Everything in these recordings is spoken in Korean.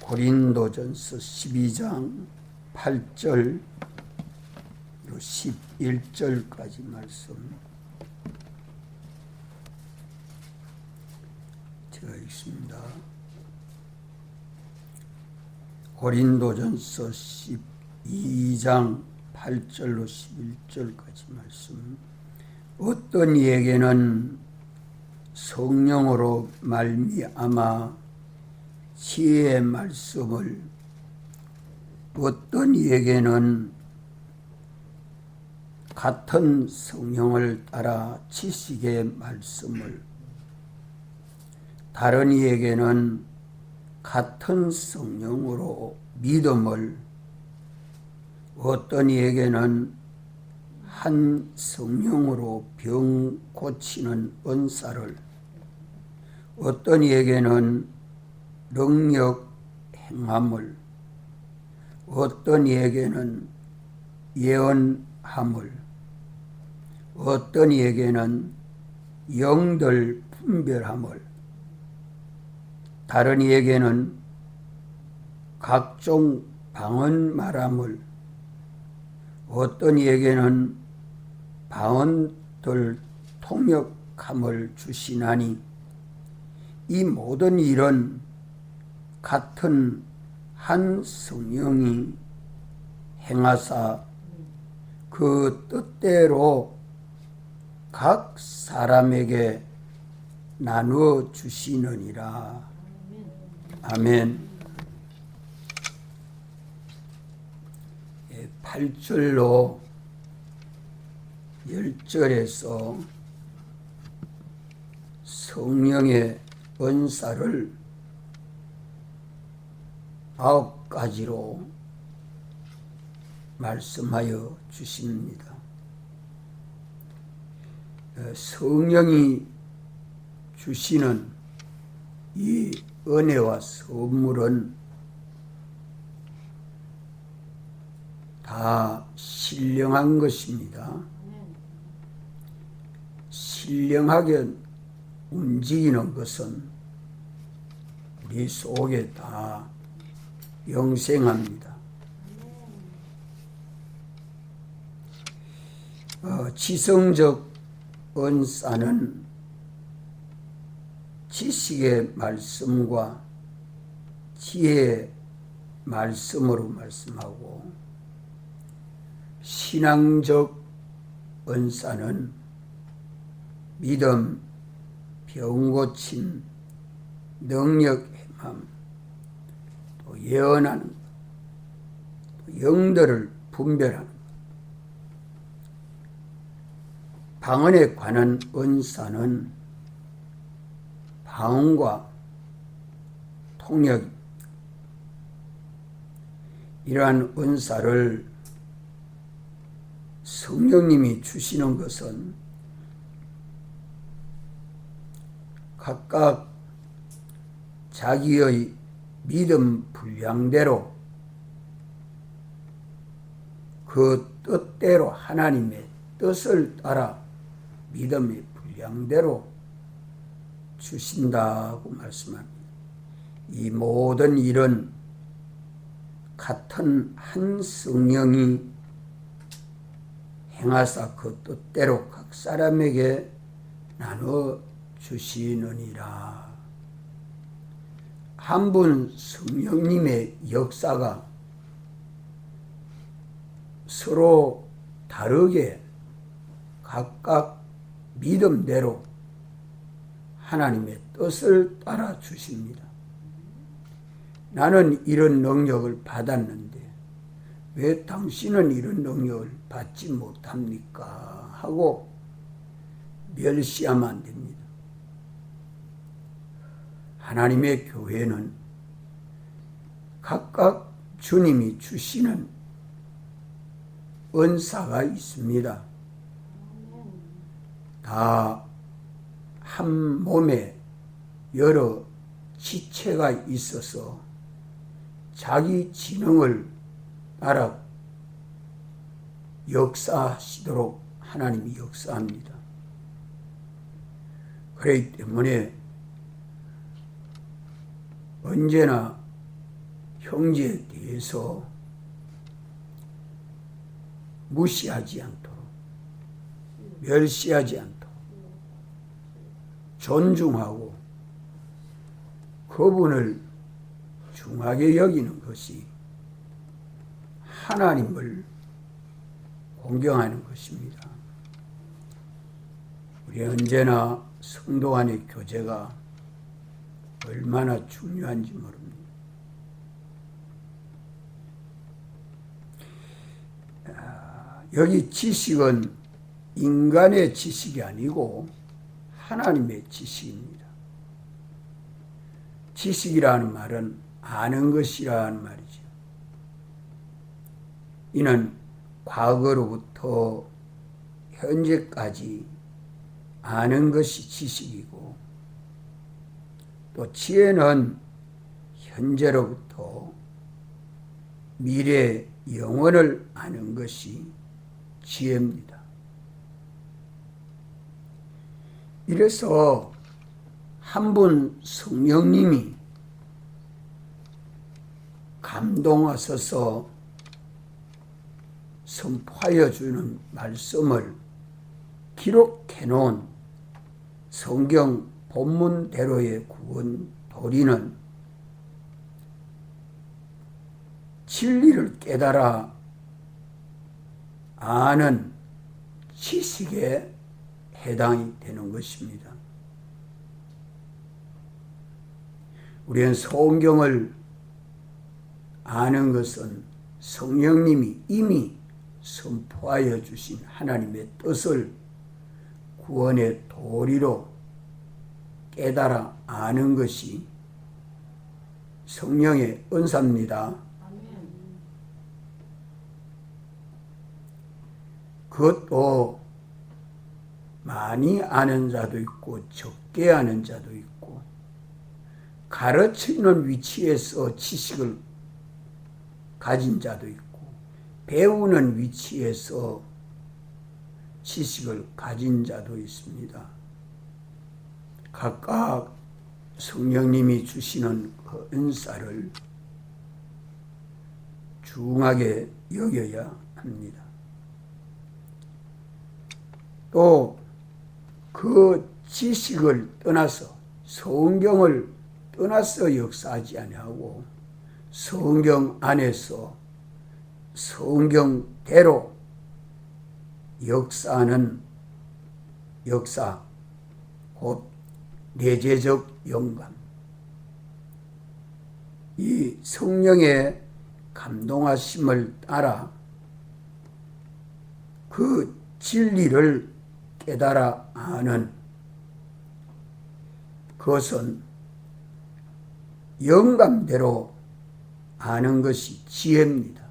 고린도전서 12장 8절 11절까지 말씀 제가 읽습니다. 고린도전서 12장 8절로 11절까지 말씀. 어떤 이에게는 성령으로 말미암아 지혜의 말씀을, 어떤 이에게는 같은 성령을 따라 지식의 말씀을, 다른 이에게는 같은 성령으로 믿음을, 어떤 이에게는 한 성령으로 병 고치는 은사를, 어떤 이에게는 능력 행함을, 어떤 이에게는 예언함을, 어떤 이에게는 영들 분별함을, 다른 이에게는 각종 방언 말함을, 어떤 이에게는 방언들 통역함을 주시나니 이 모든 일은 같은 한 성령이 행하사 그 뜻대로 각 사람에게 나누어 주시느니라. 아멘. 8절로 10절에서 성령의 은사를 9가지로 말씀하여 주십니다. 성령이 주시는 이 은혜와 선물은 다 신령한 것입니다. 신령하게 움직이는 것은 우리 속에 다 영생합니다. 지성적 은사는 지식의 말씀과 지혜의 말씀으로 말씀하고, 신앙적 은사는 믿음, 병고침, 능력 행함, 또 예언하는 것, 또 영들을 분별하는 것. 방언에 관한 은사는 방언과 통역, 이러한 은사를 성령님이 주시는 것은 각각 자기의 믿음 분량대로, 그 뜻대로, 하나님의 뜻을 따라 믿음의 분량대로 주신다고 말씀합니다. 이 모든 일은 같은 한 성령이 행하사 그 뜻대로 각 사람에게 나눠 주시느니라. 한 분 성령님의 역사가 서로 다르게 각각 믿음대로 하나님의 뜻을 따라 주십니다. 나는 이런 능력을 받았는데 왜 당신은 이런 능력을 받지 못합니까? 하고 멸시하면 안 됩니다. 하나님의 교회는 각각 주님이 주시는 은사가 있습니다. 다 한 몸에 여러 지체가 있어서 자기 지능을 따라 역사하시도록 하나님이 역사합니다. 그렇기 때문에 언제나 형제에 대해서 무시하지 않도록, 멸시하지 않도록 존중하고 그분을 중하게 여기는 것이 하나님을 공경하는 것입니다. 우리 언제나 성도 간의 교제가 얼마나 중요한지 모릅니다. 여기 지식은 인간의 지식이 아니고 하나님의 지식입니다. 지식이라는 말은 아는 것이라는 말이죠. 이는 과거로부터 현재까지 아는 것이 지식이고, 또 지혜는 현재로부터 미래 영원을 아는 것이 지혜입니다. 이래서 한 분 성령님이 감동하셔서 선포하여 주는 말씀을 기록해 놓은 성경 본문대로의 구원 도리는 진리를 깨달아 아는 지식에 해당이 되는 것입니다. 우리는 성경을 아는 것은 성령님이 이미 선포하여 주신 하나님의 뜻을 구원의 도리로 깨달아 아는 것이 성령의 은사입니다. 그것도 많이 아는 자도 있고 적게 아는 자도 있고, 가르치는 위치에서 지식을 가진 자도 있고, 배우는 위치에서 지식을 가진 자도 있습니다. 각각 성령님이 주시는 그 은사를 중하게 여겨야 합니다. 또 그 지식을 떠나서, 성경을 떠나서 역사하지 아니하고 성경 안에서 성경대로 역사하는 역사, 곧 내재적 영감, 이 성령의 감동하심을 따라 그 진리를 깨달아 아는 그것은 영감대로 아는 것이 지혜입니다.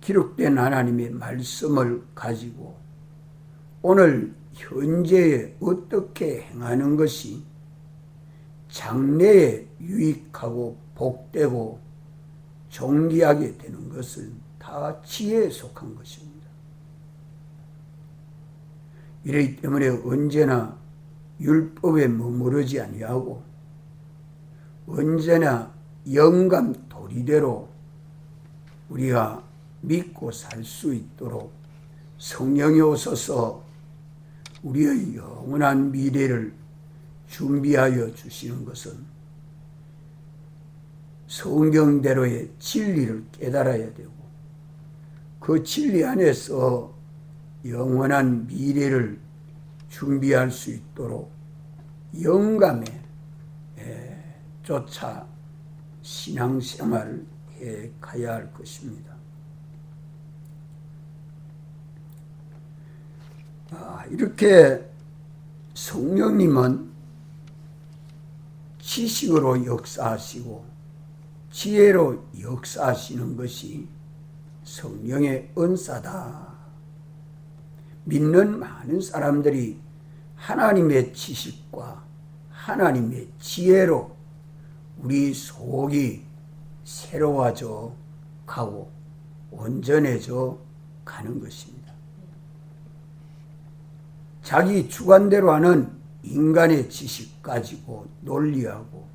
기록된 하나님의 말씀을 가지고 오늘 현재에 어떻게 행하는 것이 장래에 유익하고 복되고 존귀하게 되는 것은 다 지혜에 속한 것입니다. 이러기 때문에 언제나 율법에 머무르지 아니하고 언제나 영감 도리대로 우리가 믿고 살 수 있도록 성령이 오셔서 우리의 영원한 미래를 준비하여 주시는 것은 성경대로의 진리를 깨달아야 되고, 그 진리 안에서 영원한 미래를 준비할 수 있도록 영감에 쫓아 신앙생활을 해 가야 할 것입니다. 이렇게 성령님은 지식으로 역사하시고 지혜로 역사하시는 것이 성령의 은사다. 믿는 많은 사람들이 하나님의 지식과 하나님의 지혜로 우리 속이 새로워져 가고 온전해져 가는 것입니다. 자기 주관대로 하는 인간의 지식 가지고 논리하고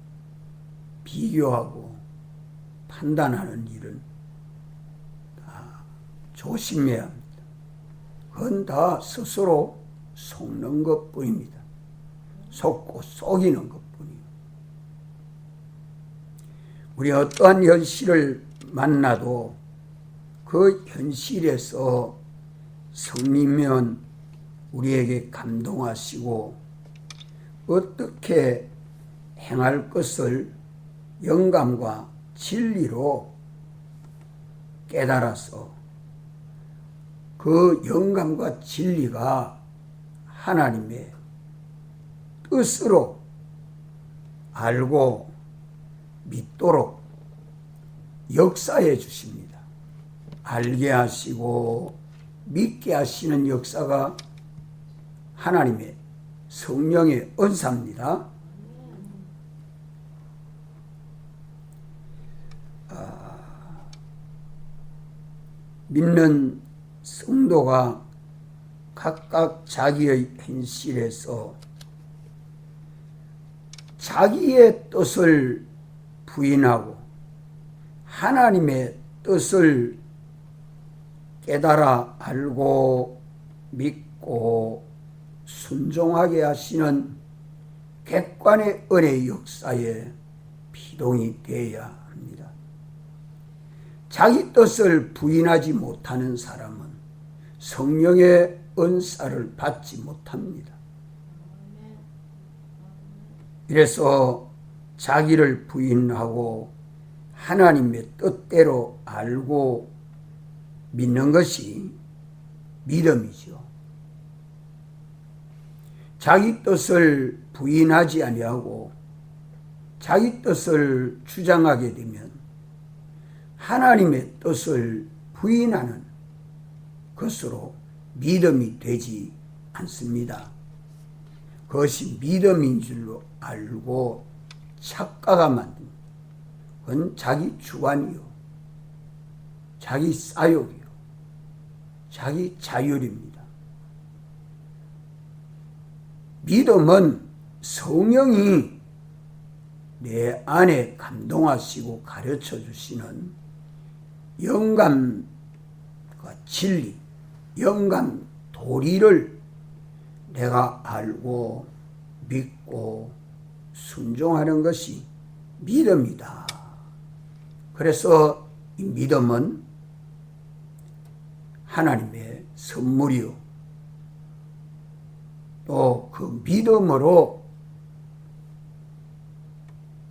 비교하고 판단하는 일은 다 조심해야 합니다. 그건 다 스스로 속는 것뿐입니다. 속고 속이는 것뿐이에요. 우리 어떠한 현실을 만나도 그 현실에서 성령님은 우리에게 감동하시고 어떻게 행할 것을 영감과 진리로 깨달아서 그 영감과 진리가 하나님의 뜻으로 알고 믿도록 역사해 주십니다. 알게 하시고 믿게 하시는 역사가 하나님의 성령의 은사입니다. 믿는 성도가 각각 자기의 현실에서 자기의 뜻을 부인하고 하나님의 뜻을 깨달아 알고 믿고 순종하게 하시는 객관의 은혜의 역사에 피동이 되어야 합니다. 자기 뜻을 부인하지 못하는 사람은 성령의 은사를 받지 못합니다. 이래서 자기를 부인하고 하나님의 뜻대로 알고 믿는 것이 믿음이죠. 자기 뜻을 부인하지 아니하고 자기 뜻을 주장하게 되면 하나님의 뜻을 부인하는 것으로 믿음이 되지 않습니다. 그것이 믿음인 줄로 알고 착각하 만듭니다. 그건 자기 주관이요, 자기 사욕이요, 자기 자율입니다. 믿음은 성령이 내 안에 감동하시고 가르쳐 주시는 영감과 진리, 영감 도리를 내가 알고 믿고 순종하는 것이 믿음이다. 그래서 이 믿음은 하나님의 선물이요, 또 그 믿음으로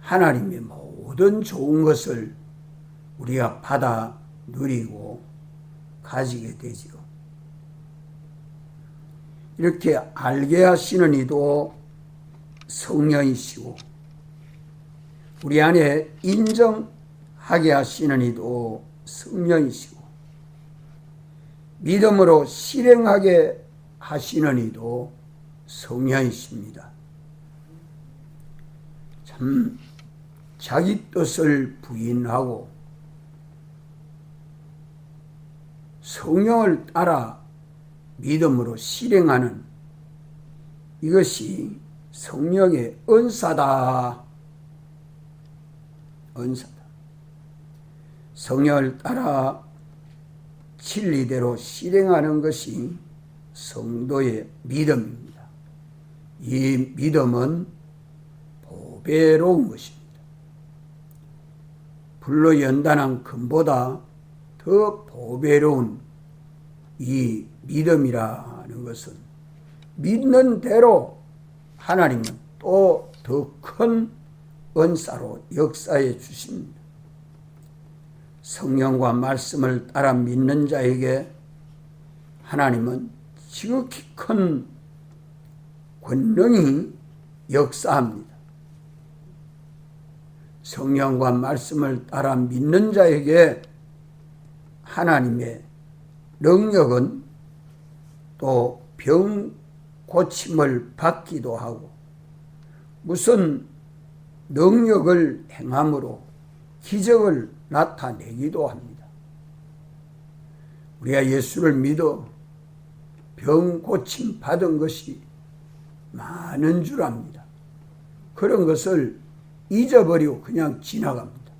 하나님의 모든 좋은 것을 우리가 받아 누리고 가지게 되지요. 이렇게 알게 하시는 이도 성령이시고 우리 안에 인정하게 하시는 이도 성령이시고 믿음으로 실행하게 하시는 이도 성령이십니다. 참 자기 뜻을 부인하고 성령을 따라 믿음으로 실행하는 이것이 성령의 은사다. 은사다. 성령을 따라 진리대로 실행하는 것이 성도의 믿음입니다. 이 믿음은 보배로운 것입니다. 불로 연단한 금보다 더 보배로운 이 믿음이라는 것은 믿는 대로 하나님은 또 더 큰 은사로 역사해 주십니다. 성령과 말씀을 따라 믿는 자에게 하나님은 지극히 큰 권능이 역사합니다. 성령과 말씀을 따라 믿는 자에게 하나님의 능력은 또 병 고침을 받기도 하고 무슨 능력을 행함으로 기적을 나타내기도 합니다. 우리가 예수를 믿어 병 고침 받은 것이 많은 줄 압니다. 그런 것을 잊어버리고 그냥 지나갑니다.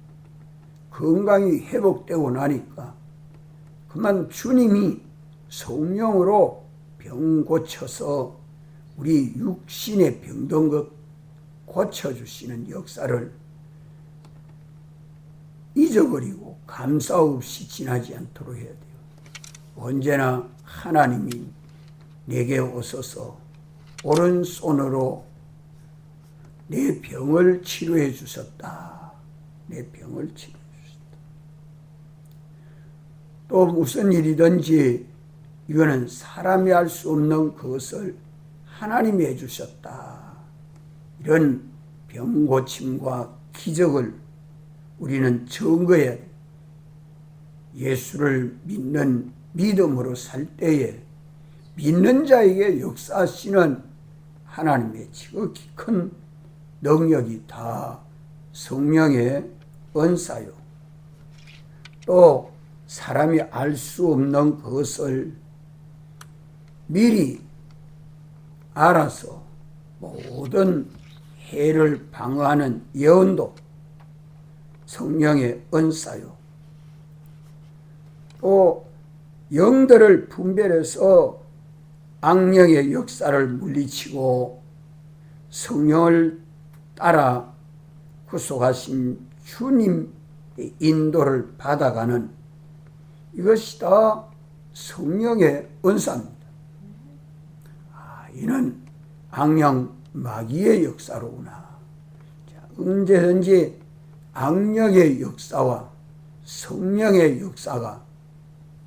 건강이 회복되고 나니까 그만 주님이 성령으로 병 고쳐서 우리 육신의 병든 것 고쳐주시는 역사를 잊어버리고 감사 없이 지나지 않도록 해야 돼요. 언제나 하나님이 내게 오셔서 오른손으로 내 병을 치료해 주셨다. 내 병을 치료해 주셨다. 또 무슨 일이든지 이거는 사람이 할 수 없는 것을 하나님이 해 주셨다. 이런 병 고침과 기적을 우리는 증거해야 돼. 예수를 믿는 믿음으로 살 때에 믿는 자에게 역사하시는 하나님의 지극히 큰 능력이 다 성령의 은사요. 또 사람이 알 수 없는 것을 미리 알아서 모든 해를 방어하는 예언도 성령의 은사요. 또 영들을 분별해서 악령의 역사를 물리치고 성령을 따라 구속하신 주님의 인도를 받아가는 이것이 다 성령의 은사입니다. 이는 악령 마귀의 역사로구나. 언제든지 악령의 역사와 성령의 역사가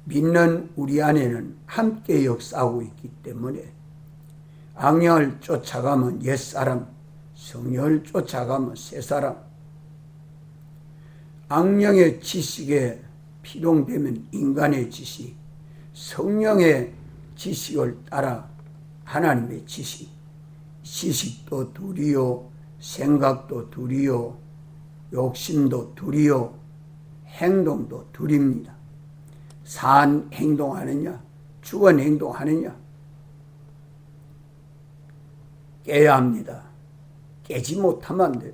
믿는 우리 안에는 함께 역사하고 있기 때문에 악령을 쫓아가면 옛사람, 성령을 쫓아가면 새사람, 악령의 지식에 피동되면 인간의 지식, 성령의 지식을 따라 하나님의 지식, 지식도 둘이요, 생각도 둘이요, 욕심도 둘이요, 행동도 둘입니다. 산 행동하느냐, 죽은 행동하느냐, 깨야 합니다. 깨지 못하면 안 돼요.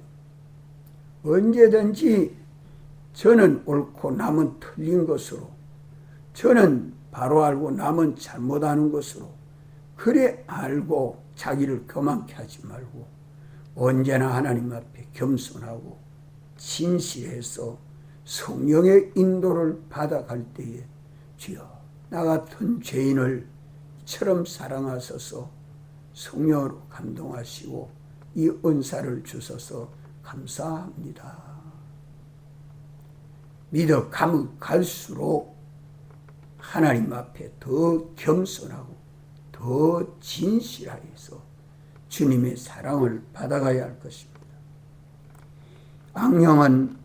언제든지 저는 옳고 남은 틀린 것으로, 저는 바로 알고 남은 잘못하는 것으로 그래 알고 자기를 교만케 하지 말고 언제나 하나님 앞에 겸손하고 진실해서 성령의 인도를 받아갈 때에 주여 나 같은 죄인을 이처럼 사랑하셔서 성령으로 감동하시고 이 은사를 주셔서 감사합니다. 믿어 갈수록 하나님 앞에 더 겸손하고 더 진실하여서 주님의 사랑을 받아가야 할 것입니다. 악령은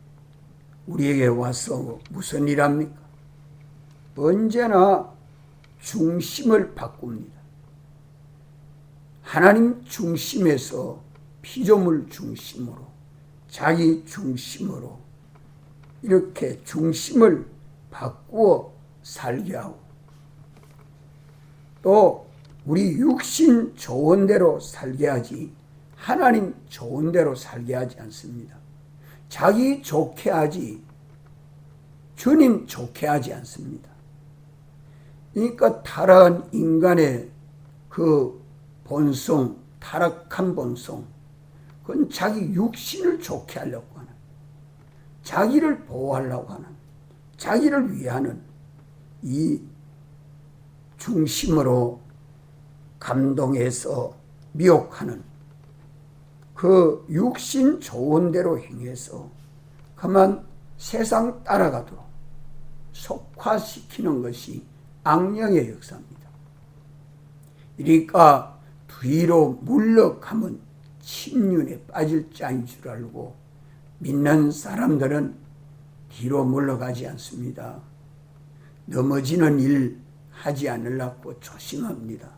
우리에게 와서 무슨 일 합니까? 언제나 중심을 바꿉니다. 하나님 중심에서 피조물 중심으로, 자기 중심으로 이렇게 중심을 바꾸어 살게 하고 또 우리 육신 좋은 대로 살게 하지 하나님 좋은 대로 살게 하지 않습니다. 자기 좋게 하지 주님 좋게 하지 않습니다. 그러니까 타락한 인간의 그 본성, 타락한 본성, 그건 자기 육신을 좋게 하려고 하는, 자기를 보호하려고 하는, 자기를 위하는 이 중심으로 감동해서 미혹하는 그 육신 좋은 대로 행해서 그만 세상 따라가도록 속화시키는 것이 악령의 역사입니다. 그러니까 뒤로 물러가면 침륜에 빠질 자인 줄 알고 믿는 사람들은 뒤로 물러가지 않습니다. 넘어지는 일 하지 않으려고 조심합니다.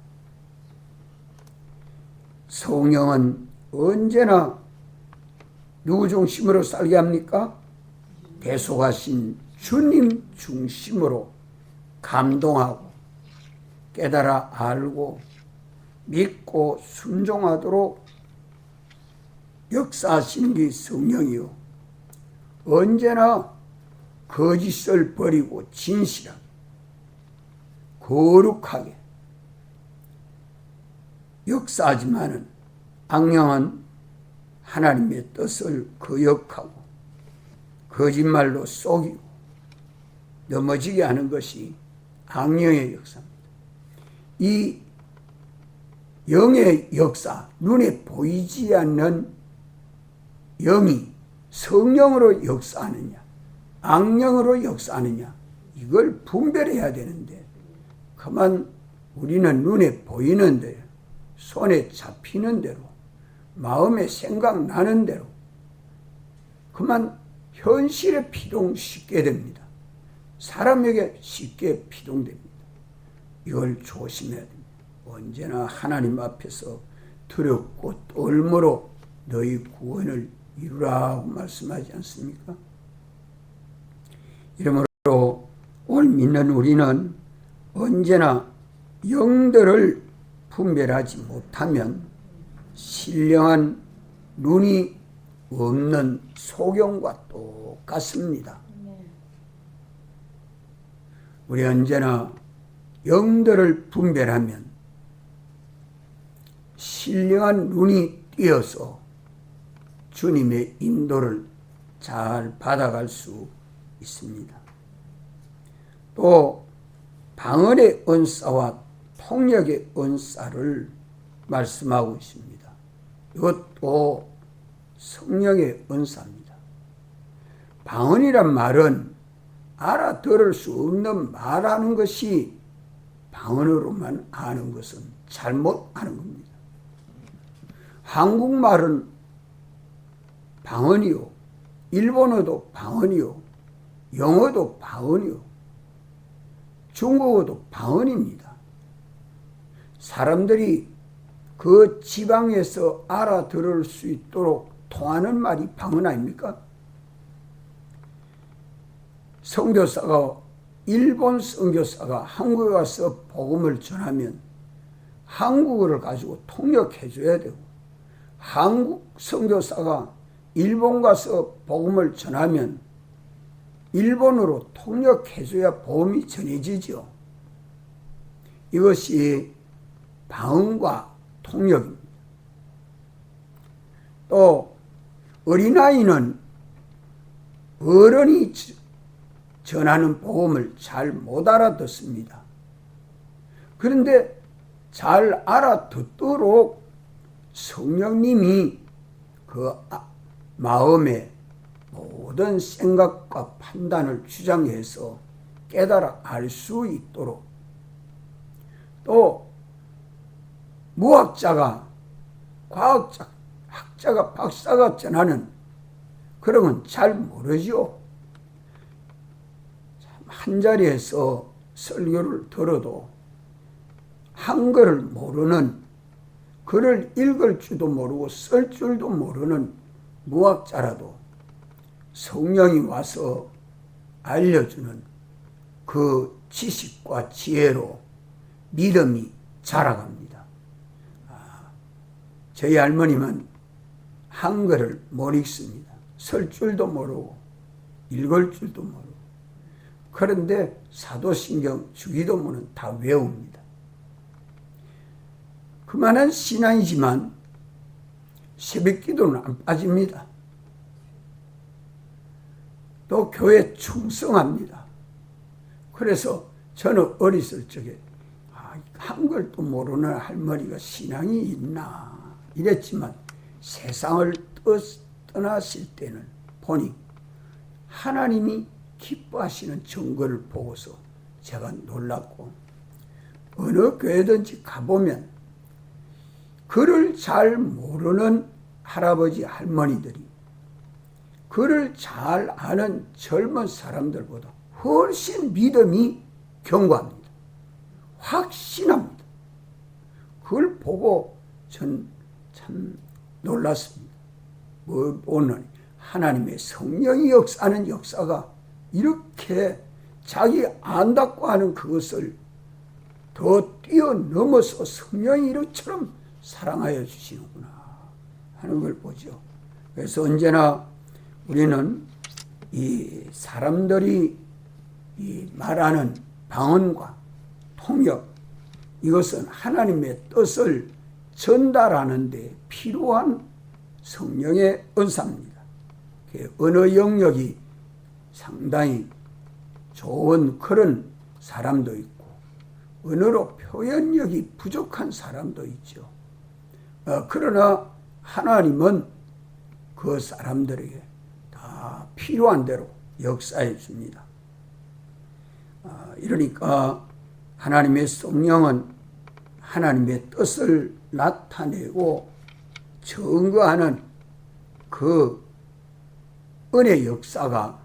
성령은 언제나 누구 중심으로 살게 합니까? 대속하신 주님 중심으로 감동하고 깨달아 알고 믿고 순종하도록 역사하시는 게 성령이요. 언제나 거짓을 버리고 진실하게, 거룩하게 역사하지만은 악령은 하나님의 뜻을 거역하고 거짓말로 속이고 넘어지게 하는 것이 악령의 역사입니다. 이 영의 역사, 눈에 보이지 않는 영이 성령으로 역사하느냐, 악령으로 역사하느냐, 이걸 분별해야 되는데 그만 우리는 눈에 보이는 대로, 손에 잡히는 대로, 마음에 생각나는 대로 그만 현실에 피동시키게 됩니다. 사람에게 쉽게 피동됩니다. 이걸 조심해야 됩니다. 언제나 하나님 앞에서 두렵고 떨므로 너희 구원을 이루라고 말씀하지 않습니까? 이러므로 오늘 믿는 우리는 언제나 영들을 분별하지 못하면 신령한 눈이 없는 소경과 똑같습니다. 우리 언제나 영들을 분별하면 신령한 눈이 띄어서 주님의 인도를 잘 받아갈 수 있습니다. 또 방언의 은사와 통역의 은사를 말씀하고 있습니다. 이것도 성령의 은사입니다. 방언이란 말은 알아들을 수 없는 말하는 것이 방언으로만 아는 것은 잘못 아는 겁니다. 한국말은 방언이요, 일본어도 방언이요, 영어도 방언이요, 중국어도 방언입니다. 사람들이 그 지방에서 알아들을 수 있도록 통하는 말이 방언 아닙니까? 선교사가, 일본 선교사가 한국에 와서 복음을 전하면 한국어를 가지고 통역해 줘야 되고, 한국 선교사가 일본 가서 복음을 전하면 일본어로 통역해 줘야 복음이 전해지죠. 이것이 방언과 통역입니다. 또 어린아이는 어른이 전하는 복음을 잘 못 알아듣습니다. 그런데 잘 알아듣도록 성령님이 그 마음에 모든 생각과 판단을 주장해서 깨달아 알 수 있도록, 또 무학자가, 과학자, 학자가, 박사가 전하는 그런 건 잘 모르죠. 한 자리에서 설교를 들어도 한글을 모르는, 글을 읽을 줄도 모르고 쓸 줄도 모르는 무학자라도 성령이 와서 알려주는 그 지식과 지혜로 믿음이 자라갑니다. 저희 할머님은 한글을 못 읽습니다. 쓸 줄도 모르고 읽을 줄도 모르고. 그런데 사도신경, 주기도문은 다 외웁니다. 그만한 신앙이지만 새벽기도는 안 빠집니다. 또 교회 충성합니다. 그래서 저는 어렸을 적에 한글도 모르는 할머니가 신앙이 있나 이랬지만 세상을 떠나실 때는 보니 하나님이 기뻐하시는 증거를 보고서 제가 놀랐고, 어느 교회든지 가보면 글을 잘 모르는 할아버지 할머니들이 글을 잘 아는 젊은 사람들보다 훨씬 믿음이 견고합니다. 확신합니다. 그걸 보고 전 참 놀랐습니다. 오늘 하나님의 성령이 역사하는 역사가 이렇게 자기 안다고 하는 그것을 더 뛰어넘어서 성령이 이처럼 사랑하여 주시는구나 하는 걸 보죠. 그래서 언제나 우리는 이 사람들이 이 말하는 방언과 통역, 이것은 하나님의 뜻을 전달하는 데 필요한 성령의 은사입니다. 언어 영역이 상당히 좋은 그런 사람도 있고 언어로 표현력이 부족한 사람도 있죠. 그러나 하나님은 그 사람들에게 다 필요한 대로 역사해 줍니다. 이러니까 하나님의 성령은 하나님의 뜻을 나타내고 증거하는 그 은혜 역사가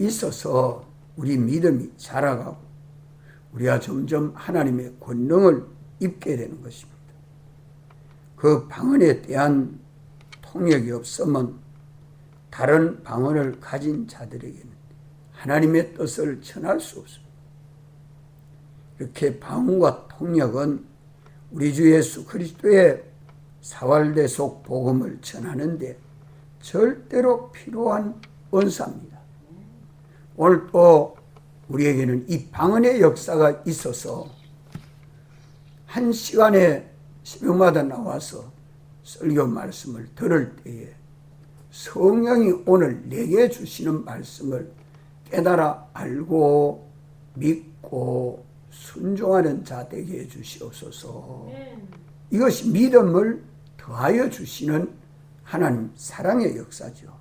있어서 우리 믿음이 자라가고 우리가 점점 하나님의 권능을 입게 되는 것입니다. 그 방언에 대한 통역이 없으면 다른 방언을 가진 자들에게는 하나님의 뜻을 전할 수 없습니다. 이렇게 방언과 통역은 우리 주 예수 그리스도의 사활대속 복음을 전하는데 절대로 필요한 은사입니다. 오늘 또 우리에게는 이 방언의 역사가 있어서 한 시간에 새벽마다 나와서 설교 말씀을 들을 때에 성령이 오늘 내게 주시는 말씀을 깨달아 알고 믿고 순종하는 자 되게 해주시옵소서. 이것이 믿음을 더하여 주시는 하나님 사랑의 역사죠.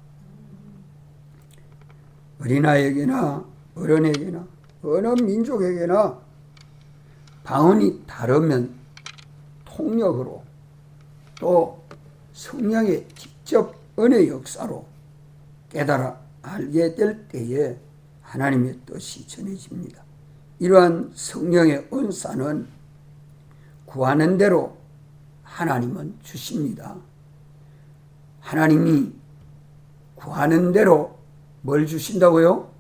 어린아이에게나 어른에게나 어느 민족에게나 방언이 다르면 통역으로 또 성령의 직접 은혜 역사로 깨달아 알게 될 때에 하나님의 뜻이 전해집니다. 이러한 성령의 은사는 구하는 대로 하나님은 주십니다. 하나님이 구하는 대로 뭘 주신다고요?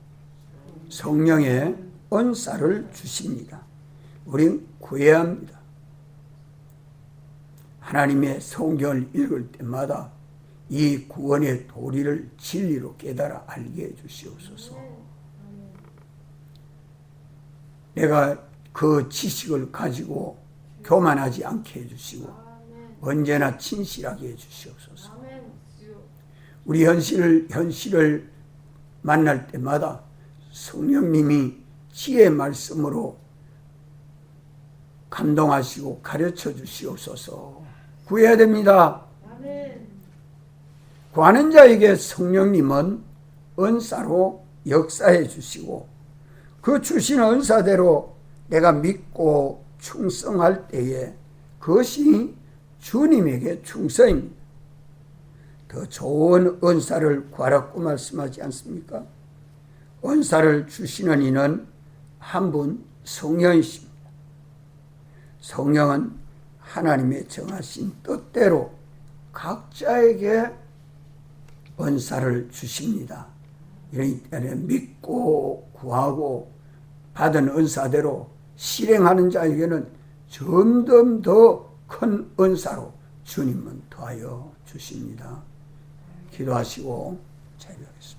성령의 은사를 주십니다. 우린 구해야 합니다. 하나님의 성경을 읽을 때마다 이 구원의 도리를 진리로 깨달아 알게 해주시옵소서. 내가 그 지식을 가지고 교만하지 않게 해주시고 언제나 진실하게 해주시옵소서. 우리 현실을 만날 때마다 성령님이 지혜의 말씀으로 감동하시고 가르쳐 주시옵소서. 구해야 됩니다. 구하는 자에게 성령님은 은사로 역사해 주시고 그 주신 은사대로 내가 믿고 충성할 때에 그것이 주님에게 충성입니다. 더 좋은 은사를 구하라고 말씀하지 않습니까? 은사를 주시는 이는 한 분 성령이십니다. 성령은 하나님의 정하신 뜻대로 각자에게 은사를 주십니다. 이러기 때문에 믿고 구하고 받은 은사대로 실행하는 자에게는 점점 더 큰 은사로 주님은 더하여 주십니다. 기도하시고 자유하겠습니다.